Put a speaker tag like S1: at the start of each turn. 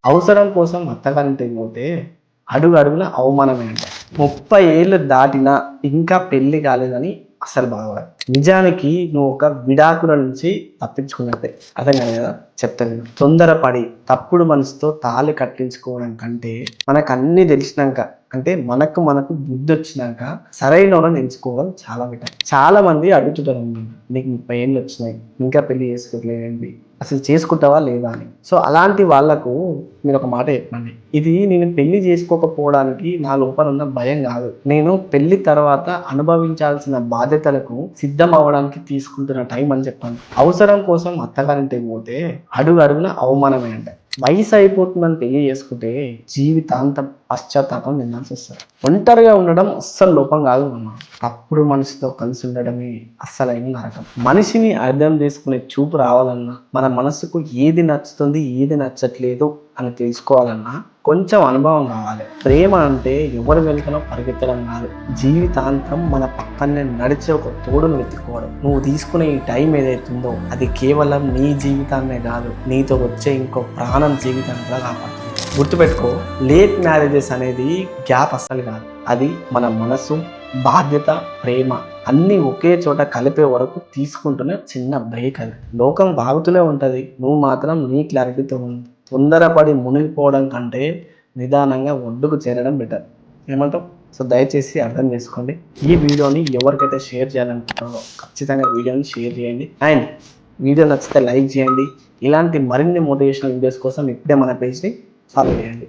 S1: అవసరం కోసం అత్తగారింటికి పోతే అడుగు అడుగున అవమానమే అంట. 30 ఏళ్ళు దాటినా ఇంకా పెళ్లి కాలేదని అసలు బాధపడదు. నిజానికి నువ్వు ఒక విడాకుల నుంచి తప్పించుకున్నట్టే. అర్థం కాదు కదా, చెప్తాను. తొందరపడి తప్పుడు మనసుతో తాళి కట్టించుకోవడం కంటే మనకు అన్ని తెలిసినాక, అంటే మనకు బుద్ధి వచ్చినాక సరైన వాళ్ళని ఎంచుకోవడం చాలా బెటర్. చాలా మంది అడుగుతుంటారు, నీకు 30 ఏళ్ళు వచ్చినాయి ఇంకా పెళ్లి చేసుకోలేదండి, అసలు చేసుకుంటావా లేదా అని. సో అలాంటి వాళ్ళకు మీరు ఒక మాట చెప్పండి, ఇది నేను పెళ్లి చేసుకోకపోవడానికి నా లోపల ఉన్న భయం కాదు, నేను పెళ్లి తర్వాత అనుభవించాల్సిన బాధ్యతలకు సిద్ధం అవ్వడానికి తీసుకుంటున్న టైం అని చెప్పండి. అవసరం కోసం అత్తగారింటికి పోతే అడుగు అడుగున అవమానమే అంటే. వయసు అయిపోతుందని పెళ్లి చేసుకుంటే జీవితాంతం పశ్చాత్తాపం వినాల్సి వస్తుంది. ఒంటరిగా ఉండడం అస్సలు లోపం కాదు అన్న, తప్పుడు మనసుతో కలిసి ఉండడమే అస్సలైన నరకం. మనిషిని అర్థం చేసుకునే చూపు రావాలన్నా, మన మనసుకు ఏది నచ్చుతుంది ఏది నచ్చట్లేదు అని తెలుసుకోవాలన్నా కొంచెం అనుభవం కావాలి. ప్రేమ అంటే ఎవరు వెనుకనో పరిగెత్తడం కాదు, జీవితాంతం మన పక్కనే నడిచే ఒక తోడును వెతుక్కోవడం. నువ్వు తీసుకునే ఈ టైం ఏదైతుందో అది కేవలం నీ జీవితాన్నే కాదు, నీతో వచ్చే ఇంకో ప్రాణం జీవితాన్ని కూడా కాపాడుతుంది. గుర్తుపెట్టుకో, లేట్ మ్యారేజెస్ అనేది గ్యాప్ అస్సలు కాదు, అది మన మనసు, బాధ్యత, ప్రేమ అన్నీ ఒకే చోట కలిపే వరకు తీసుకుంటున్న చిన్న బ్రేక్. అది లోకం బాగుతూనే ఉంటుంది, నువ్వు మాత్రం నీ క్లారిటీతో ఉంది. తొందరపడి మునిగిపోవడం కంటే నిదానంగా ఒడ్డుకు చేరడం బెటర్. ఏమంటావు? సో దయచేసి అర్థం చేసుకోండి. ఈ వీడియోని ఎవరికైతే షేర్ చేయాలనుకుంటున్నారో ఖచ్చితంగా వీడియోని షేర్ చేయండి. అండ్ వీడియో నచ్చితే లైక్ చేయండి. ఇలాంటి మరిన్ని మోటివేషనల్ వీడియోస్ కోసం ఇప్పుడే మన పేజ్ని ఫాలో చేయండి.